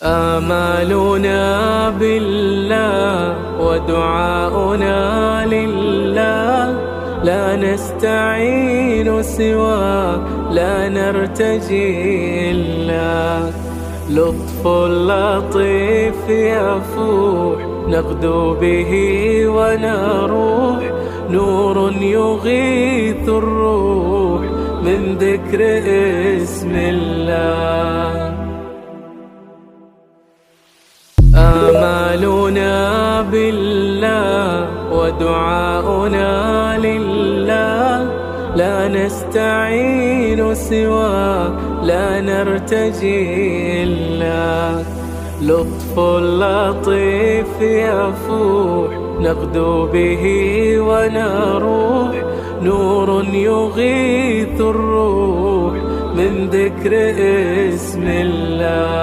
آمالنا بالله ودعاؤنا لله، لا نستعين سواه، لا نرتجي إلا لطف لطيف يفوح، نغدو به ونروح، نور يغيث الروح من ذكر اسم الله. آمالنا بالله ودعاؤنا لله، لا نستعين سواه، لا نرتجي إلا لطف لطيف يفوح، نغدو به ونروح، نور يغيث الروح من ذكر اسم الله.